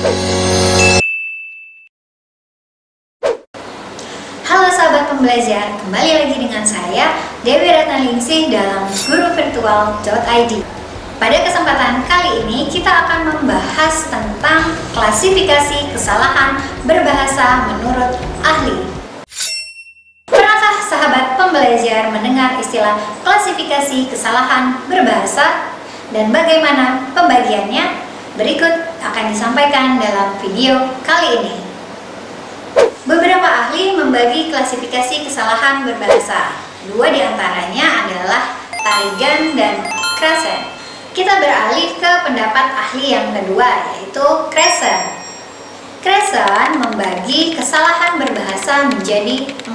Halo sahabat pembelajar, kembali lagi dengan saya Dewi Ratnalingsih dalam guruvirtual.id. Pada kesempatan kali ini kita akan membahas tentang klasifikasi kesalahan berbahasa menurut ahli. Pernahkah sahabat pembelajar mendengar istilah klasifikasi kesalahan berbahasa dan bagaimana pembagiannya? Berikut akan disampaikan dalam video kali ini. Beberapa ahli membagi klasifikasi kesalahan berbahasa. Dua diantaranya adalah Tarigan dan Kresen. Kita beralih ke pendapat ahli yang kedua, yaitu Kresen. Kresen membagi kesalahan berbahasa menjadi 4.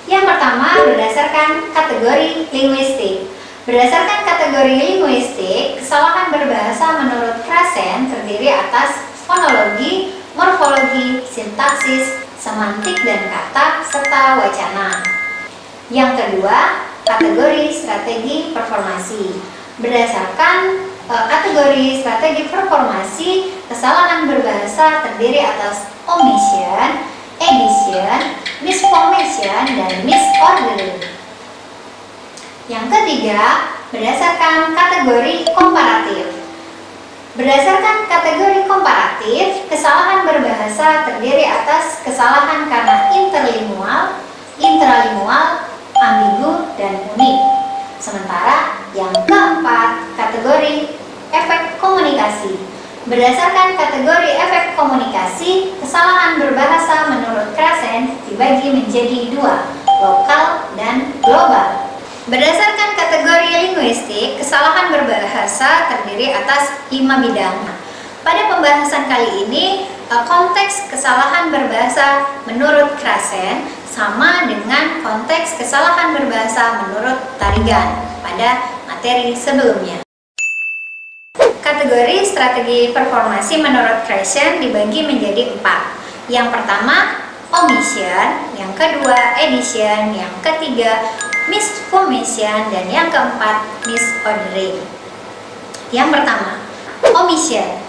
Yang pertama berdasarkan kategori linguistik. Berdasarkan kategori linguistik, kesalahan berbahasa menurut Kresen terdiri atas fonologi, morfologi, sintaksis, semantik dan kata, serta wacana. Yang kedua, kategori strategi performasi. Berdasarkan kategori strategi performasi, kesalahan berbahasa terdiri atas omission, addition, misformation, dan misordering. Yang ketiga, berdasarkan kategori komparatif. Berdasarkan kategori komparatif, kesalahan berbahasa terdiri atas kesalahan karena interlingual, intralingual, ambigu, dan unik. Sementara yang keempat, kategori efek komunikasi. Berdasarkan kategori efek komunikasi, kesalahan berbahasa menurut Kresen dibagi menjadi 2, lokal dan global. Berdasarkan kategori linguistik, kesalahan berbahasa terdiri atas 5 bidang. Pada pembahasan kali ini, konteks kesalahan berbahasa menurut Kresen sama dengan konteks kesalahan berbahasa menurut Tarigan pada materi sebelumnya. Kategori strategi performasi menurut Kresen dibagi menjadi 4. Yang pertama, omission, yang kedua, addition, yang ketiga, misformation, dan yang keempat, misordering. Yang pertama, omission.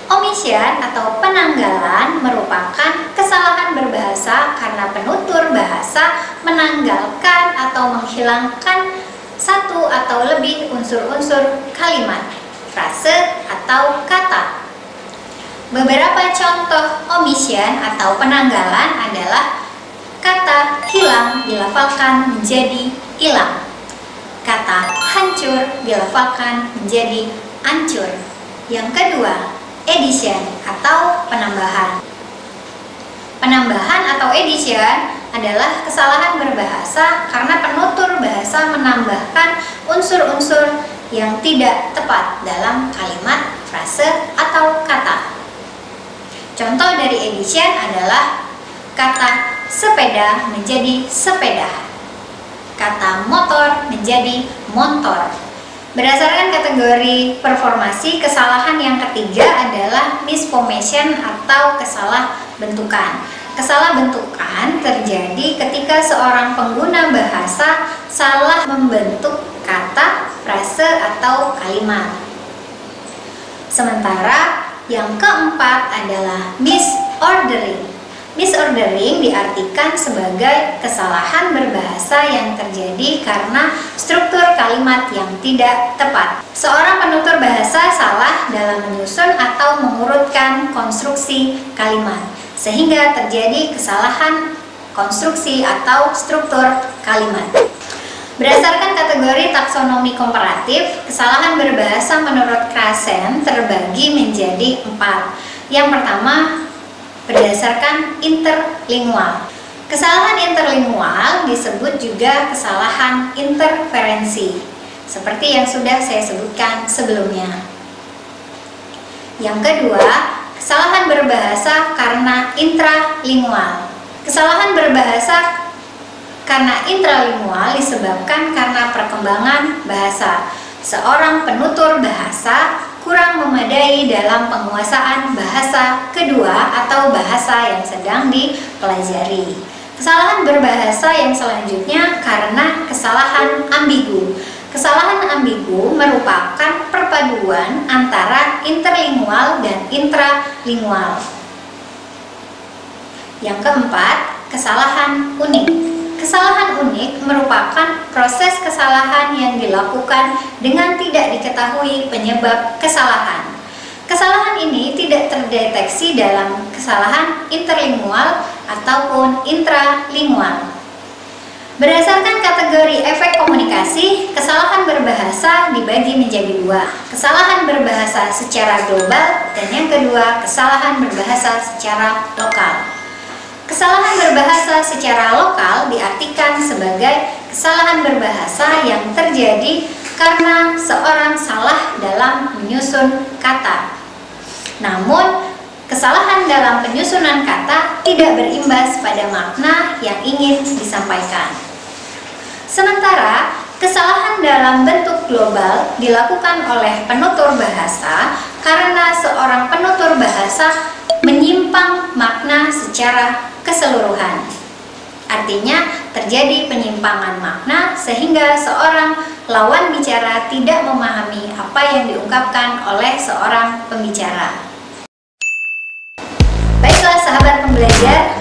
Omission atau penanggalan merupakan kesalahan berbahasa karena penutur bahasa menanggalkan atau menghilangkan satu atau lebih unsur-unsur kalimat, frase, atau kata. Beberapa contoh omission atau penanggalan adalah kata hilang dilafalkan menjadi hilang. Kata hancur dilafalkan menjadi hancur. Yang kedua, addition atau penambahan. Penambahan atau addition adalah kesalahan berbahasa karena penutur bahasa menambahkan unsur-unsur yang tidak tepat dalam kalimat, frase, atau kata. Contoh dari addition adalah kata sepeda menjadi sepeda, kata motor menjadi motor. Berdasarkan kategori performasi, kesalahan yang ketiga adalah misformation atau kesalah bentukan. Kesalah bentukan terjadi ketika seorang pengguna bahasa salah membentuk kata, frase, atau kalimat. Sementara yang keempat adalah misordering. Misordering diartikan sebagai kesalahan berbahasa yang terjadi karena struktur kalimat yang tidak tepat. Seorang penutur bahasa salah dalam menyusun atau mengurutkan konstruksi kalimat, sehingga terjadi kesalahan konstruksi atau struktur kalimat. Berdasarkan kategori taksonomi komparatif, kesalahan berbahasa menurut Kresen terbagi menjadi 4. Yang pertama, berdasarkan interlingual. Kesalahan interlingual disebut juga kesalahan interferensi, seperti yang sudah saya sebutkan sebelumnya. Yang kedua, kesalahan berbahasa karena intralingual. Kesalahan berbahasa karena intralingual disebabkan karena perkembangan bahasa. Seorang penutur bahasa kurang memadai dalam penguasaan bahasa kedua atau bahasa yang sedang dipelajari. Kesalahan berbahasa yang selanjutnya karena kesalahan ambigu. Kesalahan ambigu merupakan perpaduan antara interlingual interlingual dan intralingual. Yang keempat, kesalahan unik. Kesalahan unik merupakan proses kesalahan yang dilakukan dengan tidak diketahui penyebab kesalahan. Kesalahan ini tidak terdeteksi dalam kesalahan interlingual ataupun intralingual. Berdasarkan kategori efek komunikasi, kesalahan berbahasa dibagi menjadi dua. Kesalahan berbahasa secara global dan yang kedua, kesalahan berbahasa secara lokal. Kesalahan berbahasa secara lokal diartikan sebagai kesalahan berbahasa yang terjadi karena seorang salah dalam menyusun kata. Namun, kesalahan dalam penyusunan kata tidak berimbas pada makna yang ingin disampaikan. Sementara, kesalahan dalam bentuk global dilakukan oleh penutur bahasa karena seorang penutur bahasa menyimpang makna secara keseluruhan. Artinya, terjadi penyimpangan makna sehingga seorang lawan bicara tidak memahami apa yang diungkapkan oleh seorang pembicara. Baiklah sahabat pembelajar,